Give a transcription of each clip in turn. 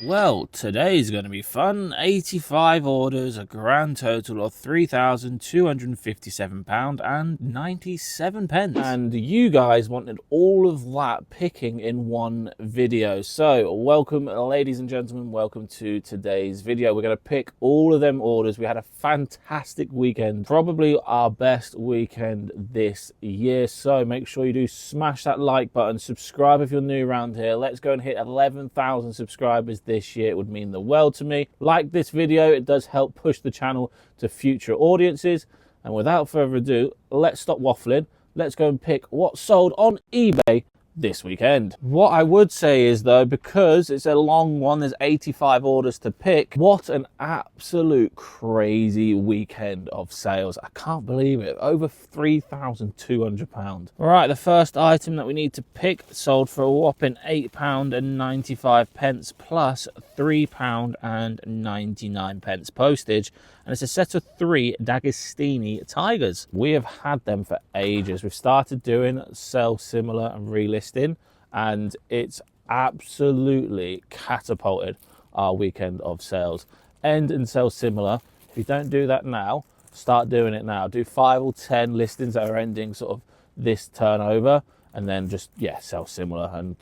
Well, today's going to be fun. 85 orders, a grand total of £3,257.97. And you guys wanted all of that picking in one video. So, welcome, ladies and gentlemen, welcome to today's video. We're going to pick all of them orders. We had a fantastic weekend, probably our best weekend this year. So, make sure you do smash that like button, subscribe if you're new around here. Let's go and hit 11,000 subscribers this year. It would mean the world to me. Like this video, it does help push the channel to future audiences. And without further ado, let's stop waffling. Let's go and pick what sold on eBay this weekend. What I would say is though, because it's a long one, there's 85 orders to pick, what an absolute crazy weekend of sales. I can't believe it. Over £3,200. All right, the first item that we need to pick sold for a whopping £8.95 plus £3.99 postage, and it's a set of 3 D'Agostini Tigers. We have had them for ages. We've started doing sell similar and relisting, and it's absolutely catapulted our weekend of sales. End and sell similar. If you don't do that now, start doing it now. Do 5 or 10 listings that are ending sort of this turnover, and then just, yeah, sell similar and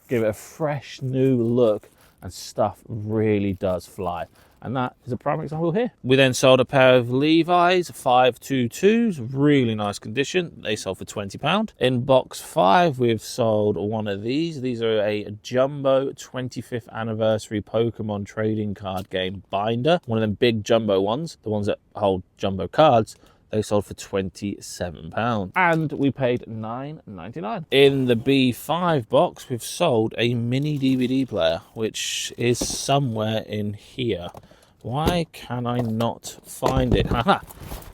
give it a fresh new look, and stuff really does fly. And that is a prime example here. We then sold a pair of Levi's 522s, really nice condition. They sold for £20. In box 5, we've sold one of these. These are a jumbo 25th anniversary Pokemon trading card game binder. One of them big jumbo ones, the ones that hold jumbo cards. They sold for £27. And we paid $9.99. In the B5 box, we've sold a mini DVD player, which is somewhere in here. Why can I not find it? Haha,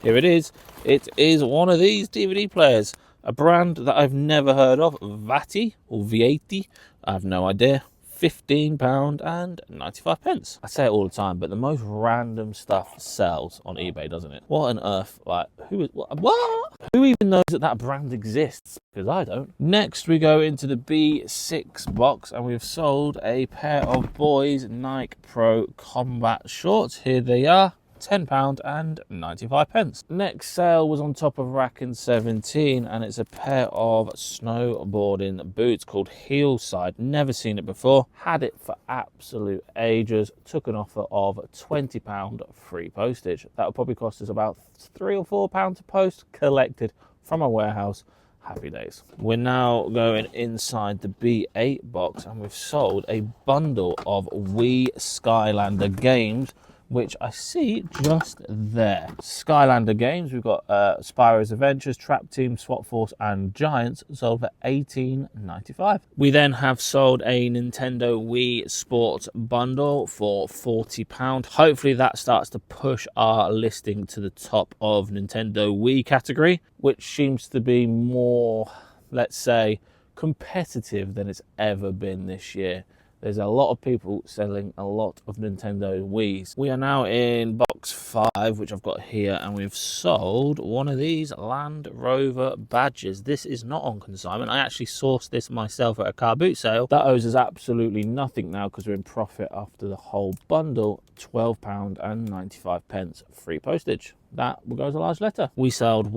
here it is. It is one of these DVD players. A brand that I've never heard of, Vati or Vieti. I have no idea. £15.95. I say it all the time, but the most random stuff sells on eBay, doesn't it? What on earth? Like, what? Who even knows that that brand exists? Because I don't. Next, we go into the B6 box, and we've sold a pair of boys Nike Pro Combat shorts. Here they are. £10.95. Next sale was on top of rack in 17, and it's a pair of snowboarding boots called Heelside. Never seen it before. Had it for absolute ages. Took an offer of £20 free postage. That would probably cost us about £3 or £4 to post, collected from a warehouse. Happy days. We're now going inside the B8 box, and we've sold a bundle of Wii Skylander games, which I see just there. Skylander games, we've got Spyro's Adventures, Trap Team, SWAT Force, and Giants, sold for $18.95. We then have sold a Nintendo Wii Sports bundle for £40. Hopefully that starts to push our listing to the top of Nintendo Wii category, which seems to be more, let's say, competitive than it's ever been this year. There's a lot of people selling a lot of Nintendo Wiis. We are now in box 5, which I've got here, and we've sold one of these Land Rover badges. This is not on consignment. I actually sourced this myself at a car boot sale. That owes us absolutely nothing now because we're in profit after the whole bundle. £12.95 free postage. That will go as a large letter. We sold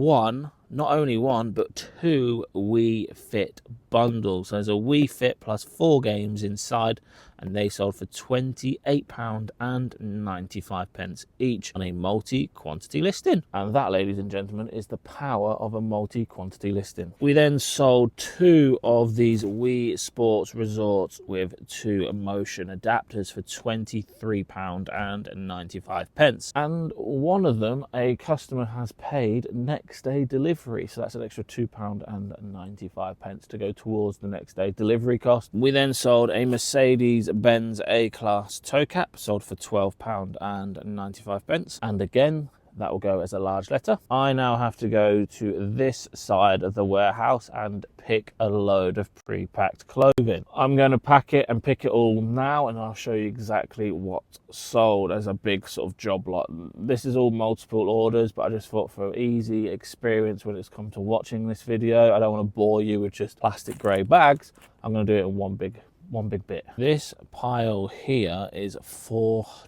not only one, but 2 Wii Fit bundles. So there's a Wii Fit plus 4 games inside, and they sold for £28.95 each on a multi-quantity listing. And that, ladies and gentlemen, is the power of a multi-quantity listing. We then sold 2 of these Wii Sports Resorts with 2 motion adapters for £23.95. And one of them, a customer has paid next day delivery. So that's an extra £2.95 to go towards the next day delivery cost. We then sold a Mercedes-Benz A-Class tow cap, sold for £12.95. And again, that will go as a large letter. I now have to go to this side of the warehouse and pick a load of pre-packed clothing. I'm going to pack it and pick it all now, and I'll show you exactly what sold as a big sort of job lot. This is all multiple orders, but I just thought for easy experience when it's come to watching this video, I don't want to bore you with just plastic grey bags. I'm going to do it in one big one big bit. This pile here is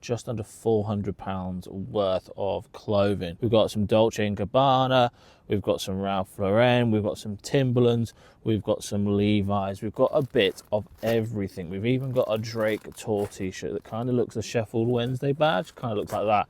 just under £400 worth of clothing. We've got some Dolce & Gabbana, we've got some Ralph Lauren, we've got some Timberlands, we've got some Levi's, we've got a bit of everything. We've even got a Drake Tour t-shirt that kind of looks a Sheffield Wednesday badge, kind of looks like that.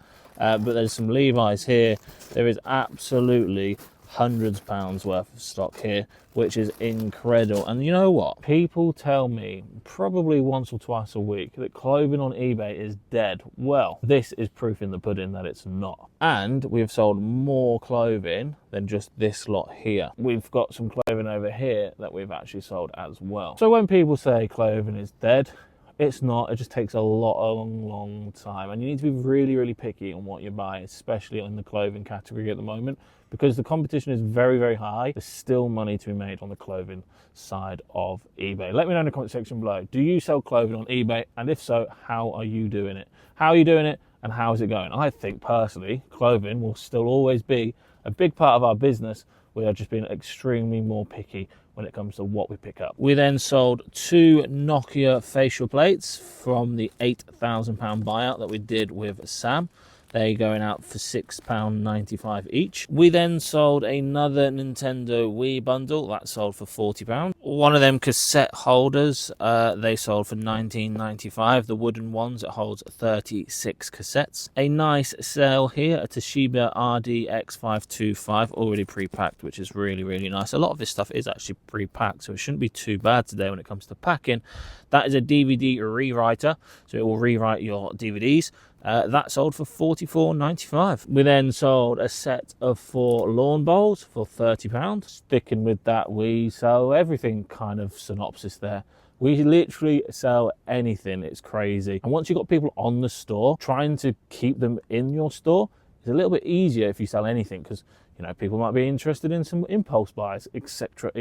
But there's some Levi's here. There is absolutely hundreds of pounds worth of stock here, which is incredible. And you know what? People tell me probably once or twice a week that clothing on eBay is dead. Well, this is proof in the pudding that it's not. And we've sold more clothing than just this lot here. We've got some clothing over here that we've actually sold as well. So when people say clothing is dead, it's not. It just takes a long time, and you need to be really picky on what you buy, especially in the clothing category at the moment, because the competition is very high. There's still money to be made on the clothing side of eBay. Let me know in the comment section below. Do you sell clothing on eBay? And if so, how are you doing it? How are you doing it, and how is it going? I think personally, clothing will still always be a big part of our business. We are just being extremely more picky when it comes to what we pick up. We then sold 2 Nokia facial plates from the £8,000 buyout that we did with Sam. They're going out for £6.95 each. We then sold another Nintendo Wii bundle. That sold for £40. One of them cassette holders, they sold for £19.95. The wooden ones, it holds 36 cassettes. A nice sale here, a Toshiba RDX525, already pre-packed, which is really nice. A lot of this stuff is actually pre-packed, so it shouldn't be too bad today when it comes to packing. That is a DVD rewriter, so it will rewrite your DVDs. That sold for £44.95. We then sold a set of 4 lawn bowls for £30. Sticking with that, we sell everything kind of synopsis there. We literally sell anything. It's crazy. And once you've got people on the store, trying to keep them in your store is a little bit easier if you sell anything, because you know, people might be interested in some impulse buys, etc.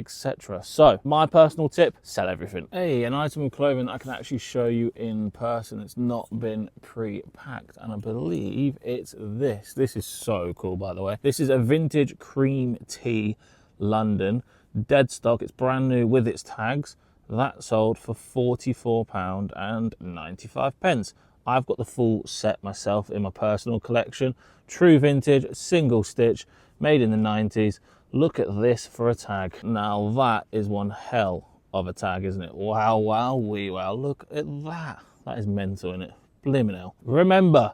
So my personal tip, sell everything. Hey, an item of clothing that I can actually show you in person. It's not been pre-packed, and I believe it's this. This is so cool, by the way. This is a vintage cream tee London, dead stock. It's brand new with its tags. That sold for £44.95. I've got the full set myself in my personal collection. True vintage, single stitch, made in the 90s. Look at this for a tag. Now that is one hell of a tag, isn't it? Wow, look at that. That is mental, isn't it? Blimmin' hell. Remember,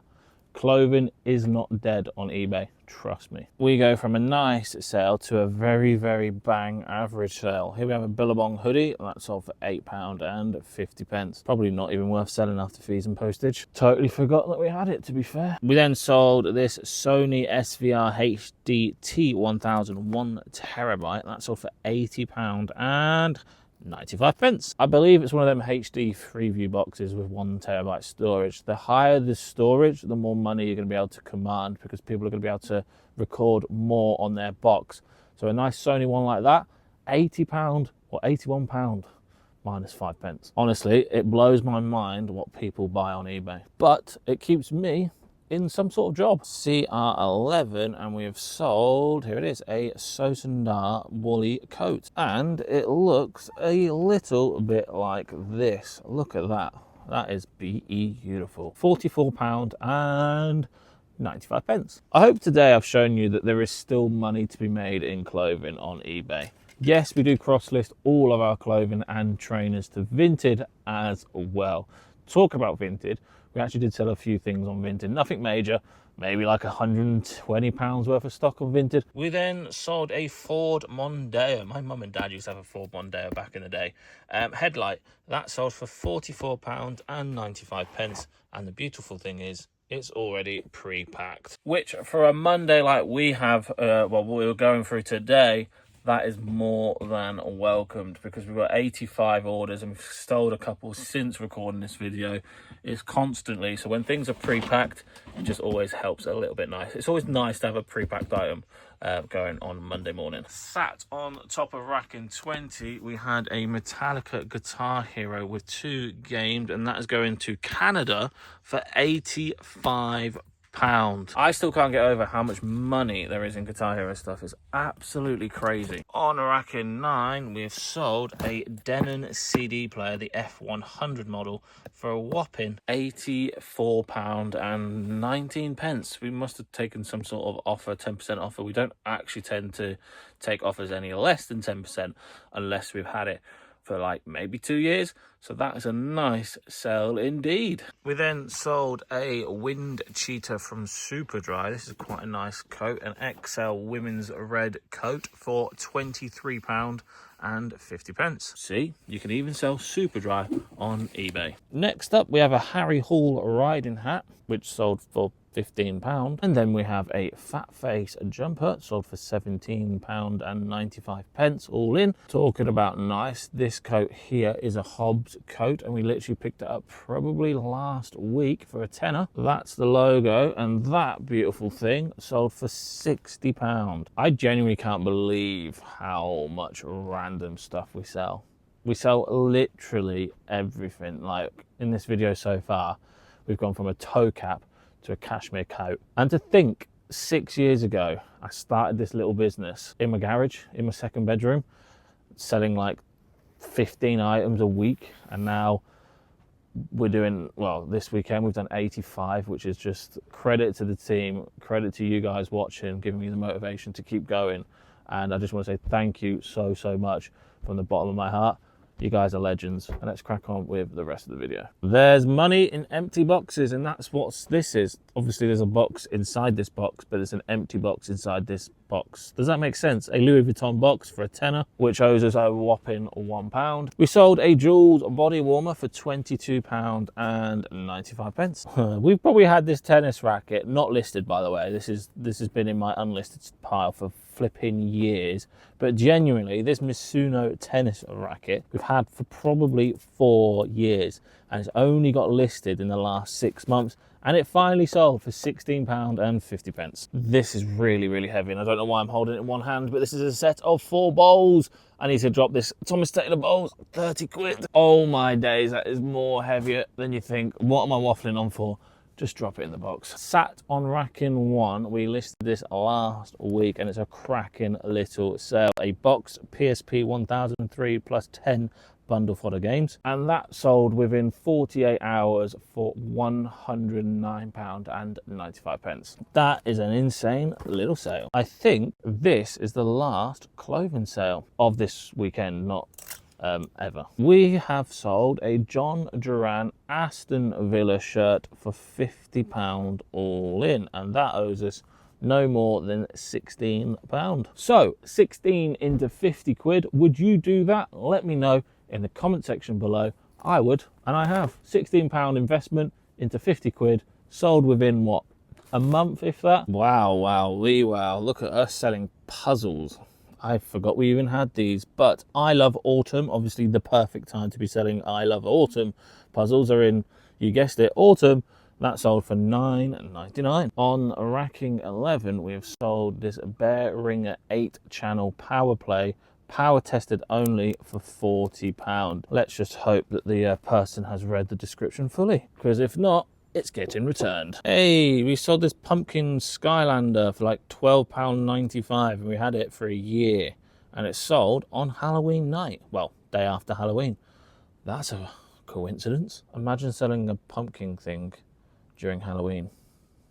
clothing is not dead on eBay, trust me. We go from a nice sale to a very bang average sale. Here we have a Billabong hoodie, that sold for £8.50. Probably not even worth selling after fees and postage. Totally forgot that we had it, to be fair. We then sold this Sony SVR HD T1000 1TB. That sold for £80.95. I believe it's one of them HD Freeview boxes with 1TB storage. The higher the storage, the more money you're going to be able to command, because people are going to be able to record more on their box. So a nice Sony one like that, £80 or £81 minus 5 pence. Honestly, it blows my mind what people buy on eBay, but it keeps me in some sort of job. CR11, and we have sold, here it is, a Sosandar woolly coat, and it looks a little bit like this. Look at that. That is beautiful. £44.95. I hope today I've shown you that there is still money to be made in clothing on eBay. Yes, we do cross-list all of our clothing and trainers to Vinted as well. Talk about Vinted, we actually did sell a few things on Vinted. Nothing major, maybe like £120 worth of stock on Vinted. We then sold a Ford Mondeo. My mum and dad used to have a Ford Mondeo back in the day. Headlight, that sold for £44.95. And the beautiful thing is, it's already pre-packed. Which, for a Monday like we have, what we were going through today, that is more than welcomed, because we've got 85 orders and we've sold a couple since recording this video. It's constantly, so when things are pre-packed, it just always helps a little bit nice. It's always nice to have a pre-packed item going on Monday morning. Sat on top of rack in 20, we had a Metallica Guitar Hero with 2 gamed, and that is going to Canada for £85. I still can't get over how much money there is in Guitar Hero stuff. It's absolutely crazy. On rack in 9, we've sold a Denon CD player, the F100 model, for a whopping £84 and 19 pence. We must have taken some sort of offer, 10% offer. We don't actually tend to take offers any less than 10% unless we've had it for like maybe 2 years. So that is a nice sell indeed. We then sold a Wind Cheetah from Superdry. This is quite a nice coat, an XL women's red coat for £23 and 50 pence. See, you can even sell Superdry on eBay. Next up, we have a Harry Hall riding hat, which sold for £15. And then we have a Fat Face jumper, sold for £17 and 95 pence, all in. Talking about nice, this coat here is a Hobbs coat, and we literally picked it up probably last week for a tenner. That's the logo, and that beautiful thing sold for £60. I genuinely can't believe how much random stuff we sell. We sell literally everything. Like in this video so far, we've gone from a toe cap to a cashmere coat. And to think 6 years ago, I started this little business in my garage, in my second bedroom, selling like 15 items a week. And now we're doing, well, this weekend we've done 85, which is just credit to the team, credit to you guys watching, giving me the motivation to keep going. And I just want to say thank you so much from the bottom of my heart. You guys are legends, and let's crack on with the rest of the video. There's money in empty boxes, and that's what this is. Obviously, there's a box inside this box, but it's an empty box inside this box. Does that make sense? A Louis Vuitton box for a tenner, which owes us a whopping £1. We sold a Jules body warmer for £22 and 95 pence. We've probably had this tennis racket, not listed by the way. This has been in my unlisted pile for flipping years, but genuinely this Mizuno tennis racket we've had for probably 4 years, and it's only got listed in the last 6 months, and it finally sold for £16 and 50 pence. This is really heavy, and I don't know why I'm holding it in one hand, but this is a set of 4 bowls. I need to drop this Thomas Taylor bowls, 30 quid. Oh my days, that is more heavier than you think. What am I waffling on for? Just drop it in the box. Sat on rack in 1, we listed this last week, and it's a cracking little sale. A box PSP 1003 plus 10 bundle fodder games, and that sold within 48 hours for £109 and 95 pence. That is an insane little sale. I think this is the last clothing sale of this weekend, not ever. We have sold a John Duran Aston Villa shirt for £50 all in, and that owes us no more than £16. So 16 into 50 quid. Would you do that? Let me know in the comment section below. I would, and I have. £16 investment into 50 quid, sold within what, a month, if that? Wow. Look at us selling puzzles. I forgot we even had these, but I Love Autumn, obviously the perfect time to be selling I Love Autumn. Puzzles are in, you guessed it, autumn. That sold for $9.99. On racking 11, we have sold this Bear Ringer 8-channel power play, power tested only, for £40. Let's just hope that the person has read the description fully, because if not, it's getting returned. Hey, we sold this pumpkin Skylander for like £12.95, and we had it for a year, and it sold on Halloween night. Well, day after Halloween. That's a coincidence. Imagine selling a pumpkin thing during Halloween.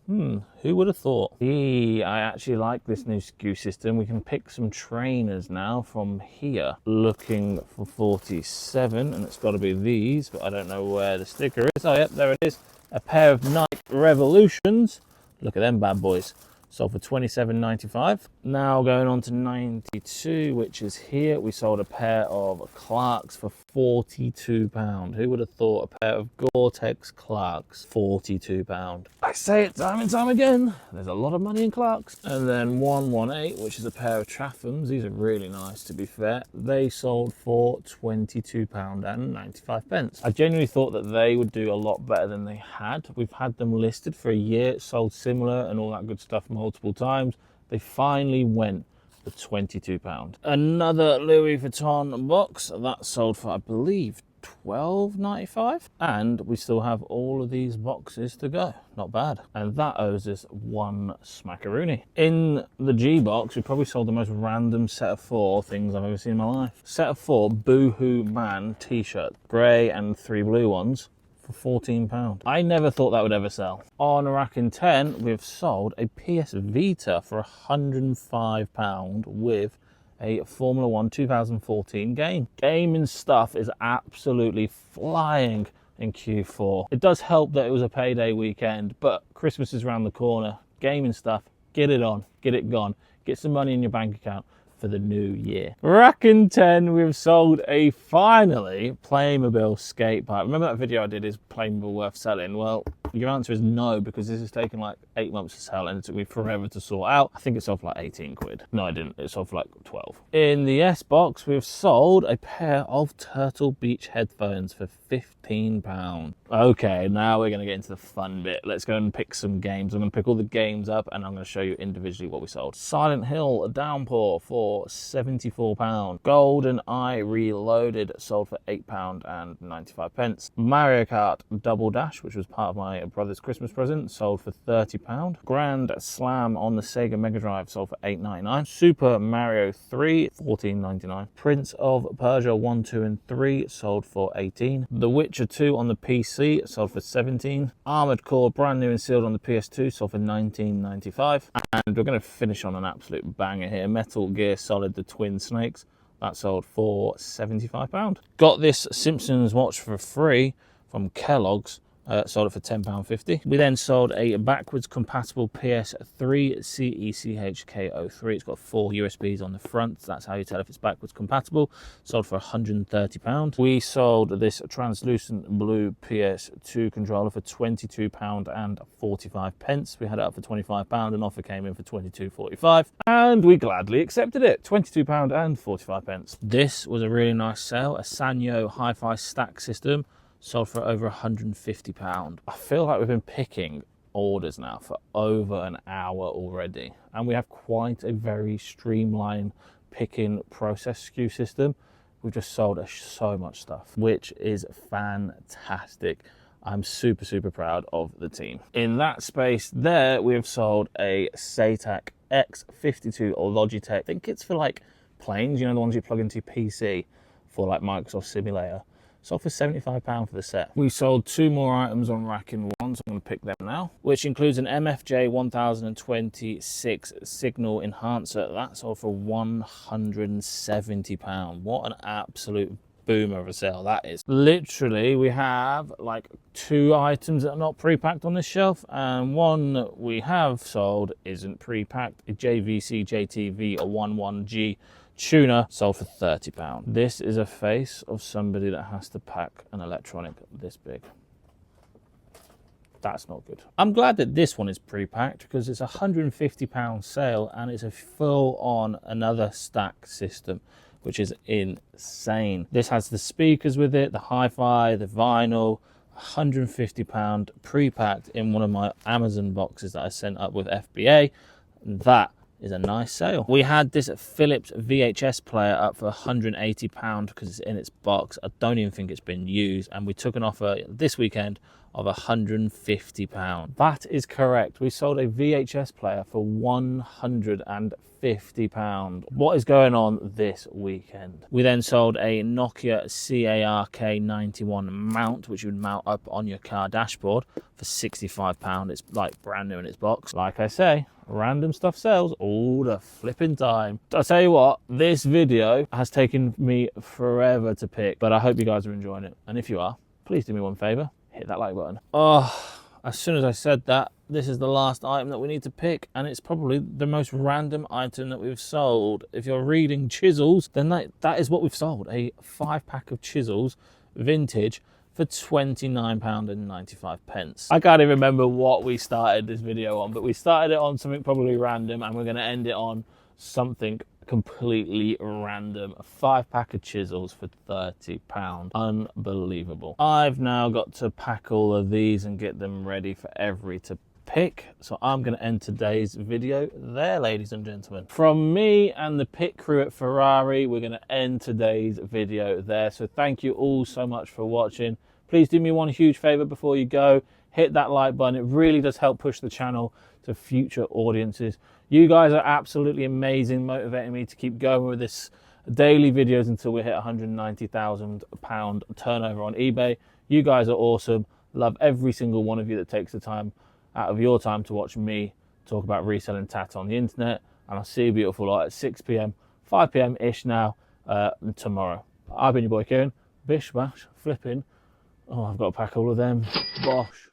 Who would have thought? I actually like this new SKU system. We can pick some trainers now from here. Looking for 47, and it's got to be these, but I don't know where the sticker is. Oh, yep, there it is. A pair of Nike Revolutions. Look at them bad boys. Sold for $27.95. Now going on to 92, which is here. We sold a pair of Clarks for £42. Who would have thought a pair of Gore-Tex Clarks? £42. I say it time and time again. There's a lot of money in Clarks. And then 118, which is a pair of Traffhams. These are really nice, to be fair. They sold for £22 and 95 pence. I genuinely thought that they would do a lot better than they had. We've had them listed for a year, sold similar and all that good stuff multiple times. They finally went for £22. Another Louis Vuitton box that sold for, I believe, 12.95, and we still have all of these boxes to go. Not bad. And that owes us one smackaroonie. In the G box, we probably sold the most random set of 4 things I've ever seen in my life. Set of 4 Boohoo Man t-shirt, grey and 3 blue ones, for £14. I never thought that would ever sell. On rack in 10, we've sold a PS Vita for £105 with a Formula 1 2014 game. Gaming stuff is absolutely flying in Q4. It does help that it was a payday weekend, but Christmas is around the corner. Gaming stuff, get it on, get it gone. Get some money in your bank account for the new year. Rack in 10, we've sold a finally Playmobil skate park. Remember that video I did, is Playmobil worth selling? Well, your answer is no, because this has taken like 8 months to sell and it took me forever to sort out. I think it sold for like 18 quid. No, I didn't. It sold for like 12. In the S box, we've sold a pair of Turtle Beach headphones for £15. Okay, now we're gonna get into the fun bit. Let's go and pick some games. I'm gonna pick all the games up and I'm gonna show you individually what we sold. Silent Hill Downpour for £74. Golden Eye Reloaded sold for £8.95. Mario Kart Double Dash, which was part of my brother's Christmas present, sold for £30. Grand Slam on the Sega Mega Drive sold for £8.99. Super Mario 3, £14.99. Prince of Persia 1, 2 and 3 sold for £18. The Witcher 2 on the PC sold for £17. Armored Core brand new and sealed on the PS2 sold for £19.95. And we're going to finish on an absolute banger here. Metal Gear Solid The Twin Snakes, that sold for £75. Got this Simpsons watch for free from Kellogg's. Sold it for £10.50. We then sold a backwards compatible PS3 CECHK03. It's got 4 USBs on the front. That's how you tell if it's backwards compatible. Sold for £130. We sold this translucent blue PS2 controller for £22.45. We had it up for £25. An offer came in for £22.45, and we gladly accepted it. £22.45. This was a really nice sale. A Sanyo Hi-Fi stack system. Sold for over £150. I feel like we've been picking orders now for over an hour already, and we have quite a very streamlined picking process SKU system. We've just sold so much stuff, which is fantastic. I'm super, super proud of the team. In that space there, we have sold a SATAC X52 or Logitech. I think it's for like planes, you know, the ones you plug into your PC for like Microsoft Simulator. Sold for £75 for the set. We sold 2 more items on rack in 1, so I'm going to pick them now, which includes an MFJ 1026 signal enhancer. That sold for £170. What an absolute boomer of a sale that is. Literally, we have like 2 items that are not pre-packed on this shelf, and one that we have sold isn't pre-packed. A JVC JTV, a 11G tuner, sold for £30. This is a face of somebody that has to pack an electronic this big. That's not good. I'm glad that this one is pre-packed because it's a £150 sale and it's a full-on another stack system, which is insane. This has the speakers with it, the hi-fi, the vinyl, £150 pre-packed in one of my Amazon boxes that I sent up with FBA. That is a nice sale. We had this Philips VHS player up for £180 because it's in its box. I don't even think it's been used, and we took an offer this weekend of £150. That is correct. We sold a VHS player for £150. What is going on this weekend? We then sold a Nokia CARK91 mount, which you would mount up on your car dashboard for £65. It's like brand new in its box. Like I say, random stuff sells all the flipping time. I'll tell you what, this video has taken me forever to pick, but I hope you guys are enjoying it. And if you are, please do me one favor, hit that like button. Oh, as soon as I said that, this is the last item that we need to pick, and it's probably the most random item that we've sold. If you're reading chisels, then that is what we've sold. A 5-pack of chisels, vintage, for £29.95. I can't even remember what we started this video on, but we started it on something probably random, and we're going to end it on something completely random. A 5-pack of chisels for £30. Unbelievable. I've now got to pack all of these and get them ready for every to pick. So I'm going to end today's video there, ladies and gentlemen. From me and the pit crew at Ferrari, we're going to end today's video there. So thank you all so much for watching. Please do me one huge favor before you go. Hit that like button. It really does help push the channel to future audiences. You guys are absolutely amazing, motivating me to keep going with this daily videos until we hit £190,000 turnover on eBay. You guys are awesome. Love every single one of you that takes the time out of your time to watch me talk about reselling tat on the internet. And I'll see you beautiful lot at 6 p.m, 5 p.m. ish now tomorrow. I've been your boy Kieran. Bish, bash, flipping. Oh, I've got to pack all of them. Bosh.